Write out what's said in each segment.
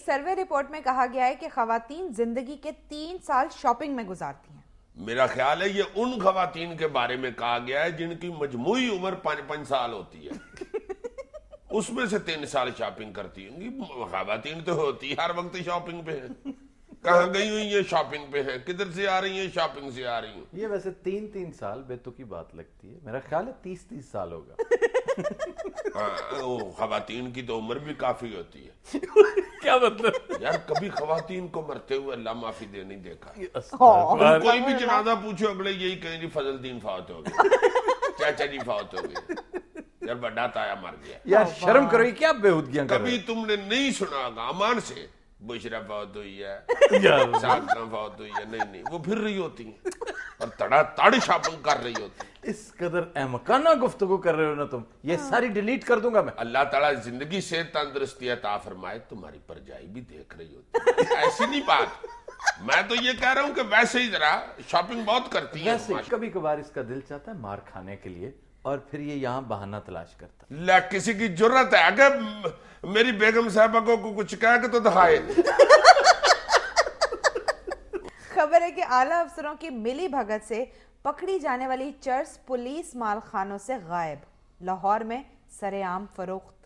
ایک survey report میں کہا گیا ہے کہ خواتین زندگی کے 3 سال شاپنگ میں گزارتی ہیں. میرا خیال ہے یہ ان خواتین کے بارے میں کہا گیا ہے جن کی مجموعی عمر 5 سال ہوتی ہے. اس میں سے 3 سال شاپنگ کرتی ہیں. خواتین تو ہوتی ہے ہر وقت شاپنگ پہ ہیں. کہاں گئی ہوئی ہیں شاپنگ پہ ہیں, کدھر سے آ رہی ہیں شاپنگ سے آ رہی ہیں. یہ ویسے 3 سال بے تو کی بات لگتی ہے, میرا خیال ہے 30 سال ہوگا. خواتین کی تو عمر بھی کافی ہوتی ہے. کیا مطلب یار کبھی خواتین کو مرتے ہوئے اللہ معافی دے نہیں دیکھا. کوئی کوئی بھی جنازہ پوچھو اگلے یہی کہیں جی فضل الدین فوت ہو گئے, چاچا جی فوت ہو گئے, یار بڑا تایا مر گیا. یار شرم کرو, کیا بےہودگیاں کر رہے کبھی تم نے نہیں سنا ہوگا امان سے بشرا فوت ہوئی ہے, ساکرہ فوت ہوئی ہے. نہیں وہ پھر رہی ہوتی ہیں اور تڑا تڑ شاپنگ کر رہی ہوتی. اس قدر احمقانہ گفتگو کر رہے ہو نا تم, یہ ساری ڈیلیٹ کر دوں گا میں. اللہ تعالیٰ زندگی سے تندرستی عطا فرمائے, تمہاری پرجائی بھی دیکھ رہی ہوتی. ایسی نہیں بات, میں تو یہ کہہ رہا ہوں کہ ویسے ہی ذرا شاپنگ بہت کرتی ہیں. ویسے کبھی کبھار اس کا دل چاہتا ہے مار کھانے کے لیے, اور پھر یہ یہاں بہانہ تلاش کرتا ہے. کسی کی جرت ہے کہ میری بیگم صاحبہ کو کچھ کہہ کے تو دکھائے. خبر ہے کہ اعلیٰ افسروں کی ملی بھگت سے پکڑی جانے والی چرس پولیس مال خانوں سے غائب, لاہور میں سرے عام فروخت.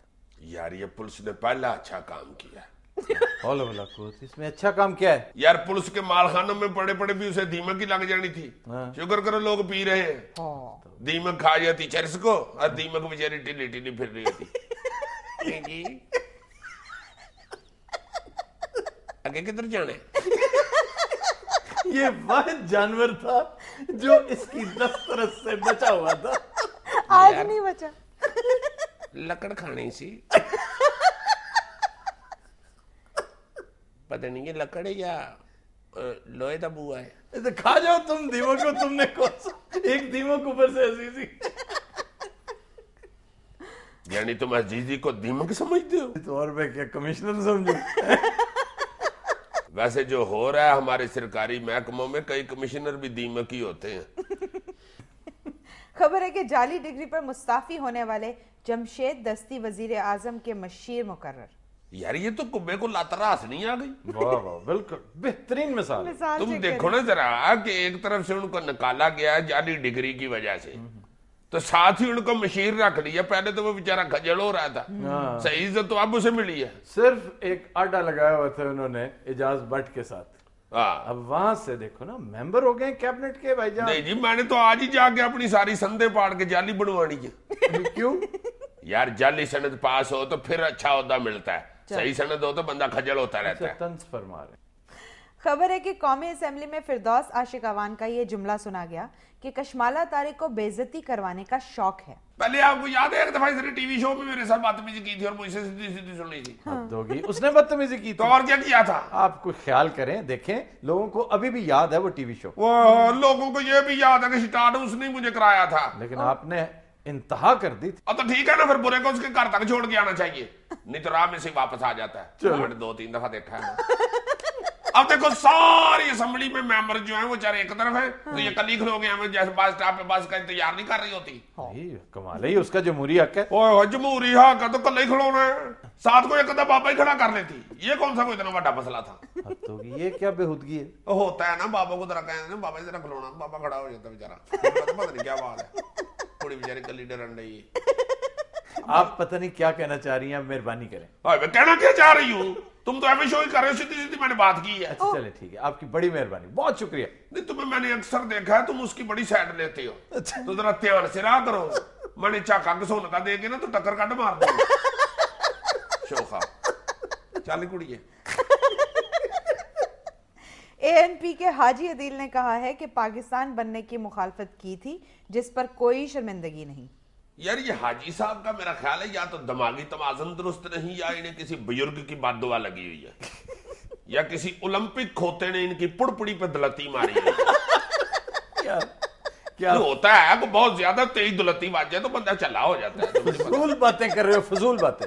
یار یہ پولیس نے پہلا اچھا کام کیا. اس میں اچھا کام کیا ہے یار؟ پولیس کے مال خانوں میں پڑے پڑے بھی اسے دیمک ہی لگ جانی تھی. شکر کرو لوگ پی رہے ہیں. دیمک کھا جاتی چرس کو, اور دیمک بیچاری ٹیلی ٹیلی پھر رہی ہوتی. آگے کدھر جانا ہے؟ یہ واحد جانور تھا جو اس کی دسترس سے بچا ہوا تھا. آج نہیں بچا. لکڑ کھانی سی, پتہ نہیں یہ لکڑ ہے یا لوہے دا بوا ہے. کھا جاؤ تم دیمک کو. تم نے کون سا ایک دیمک اوپر سے عزیزی, یعنی تم عزیزی کو دیمک سمجھتے ہو؟ تو اور میں کیا کمشنر سمجھوں. ویسے جو ہو رہا ہے ہمارے سرکاری محکموں میں, کئی کمشنر بھی دیمک ہی ہوتے ہیں. خبر ہے کہ جعلی ڈگری پر مستعفی ہونے والے جمشید دستی وزیر اعظم کے مشیر مقرر. یار یہ تو کبے کو لاتراس نہیں آ گئی. واہ واہ, بالکل بہترین مثال. تم دیکھو نا ذرا کہ ایک طرف سے ان کو نکالا گیا جعلی ڈگری کی وجہ سے, تو ساتھ ہی ان کو مشیر رکھ لیا. پہلے تو وہ بیچارہ کھجل ہو رہا تھا, صحیح عزت تو اب اسے ملی ہے. صرف ایک آڈا لگایا ہوا تھا انہوں نے اعجاز بٹ کے ساتھ. اب وہاں سے دیکھو نا ممبر ہو گئے کیبنٹ کے. بھائی جان نہیں جی, میں نے تو آج ہی جا کے اپنی ساری سندے پاڑ کے جعلی بنوانی ہے. کیوں یار جعلی سند پاس ہو تو پھر اچھا عہدہ ملتا ہے, صحیح سند ہو تو بندہ کھجل ہوتا رہتا ہے. طنز فرما رہے. خبر ہے کہ قومی اسمبلی میں فردوس عاشق اعوان کا یہ جملہ سنا گیا کہ کشمالہ طارق کو بے عزتی کروانے کا شوق ہے. پہلے آپ کو یاد ہے ایک دفعہ اس نے ٹی وی شو میں میرے ساتھ بدتمیزی کی تھی اور مجھ سے سیدھی سیدھی سنی تھی. حد ہوگی, اس نے بدتمیزی کی تو اور کیا کیا تھا؟ آپ کچھ خیال کریں, دیکھیں لوگوں کو ابھی بھی یاد ہے وہ ٹی وی شو. وہ لوگوں کو یہ بھی یاد ہے کہ سٹارٹ اس نے مجھے کرایا تھا, لیکن آپ نے انتہا کر دی تھی. اب تو ٹھیک ہے نا, پھر برے کو اس کے گھر تک چھوڑ کے آنا چاہیے, نہیں تو راہ میں سے واپس آ جاتا ہے. میں نے 2-3 دفعہ دیکھا ہے. اب دیکھو ساری اسمبلی میں ممبر جو ہیں وہ چارے ایک طرف ہیں, تو یہ کلی کھلو گئے ہمیں جیسے بس اسٹاپ پہ بس کا انتظار نہیں کر رہی ہوتی. کمال ہے, اس کا جمہوری حق ہے. اوہ جمہوری حق ہے تو کلے ہی کھلونا ہے, ساتھ کو ایک بابا ہی کھڑا کر لیتی. یہ کون سا کوئی اتنا بڑا مسئلہ تھا؟ حد ہوگی, یہ کیا بےہودگی ہے. ہوتا ہے نا, بابا کو ذرا کہیں بابا ذرا کھلونا, بابا کھڑا ہو جاتا بیچارہ. پتہ نہیں کیا بات ہے, تھوڑی بیچاری کلی ڈرن رہی ہے. آپ پتہ نہیں کیا کہنا چاہ رہی ہیں, آپ مہربانی کریں. میں کہنا کیا چاہ رہی ہوں, تم تو ایوی شو ہی کر رہے ہو, سیدھی سیدھی میں نے بات کی ہے. اچھا چلے ٹھیک ہے, آپ کی بڑی مہربانی, بہت شکریہ. نہیں تمہیں میں نے اکثر دیکھا ہے تم اس کی بڑی سائڈ لیتے ہو, تو ذرا دھیان سے رہا کرو. میں نے چاکا کے سونے کا دے کے نا تو ٹکر کٹ مار دوں. شوخا چالی کڑی ہے. اے این پی کے حاجی عدیل نے کہا ہے کہ پاکستان بننے کی مخالفت کی تھی جس پر کوئی شرمندگی نہیں. یار یہ حاجی صاحب کا میرا خیال ہے یا تو دماغی توازن درست نہیں, یا انہیں کسی بزرگ کی بد دعا لگی ہوئی ہے, یا کسی اولمپک کھوتے نے ان کی پڑپڑی پہ دلتی ماری ہے. کیا ہوتا ہے کہ بہت زیادہ تیز دلتی بات جائے تو بندہ چلا ہو جاتا ہے. فضول باتیں کر رہے ہو, فضول باتیں.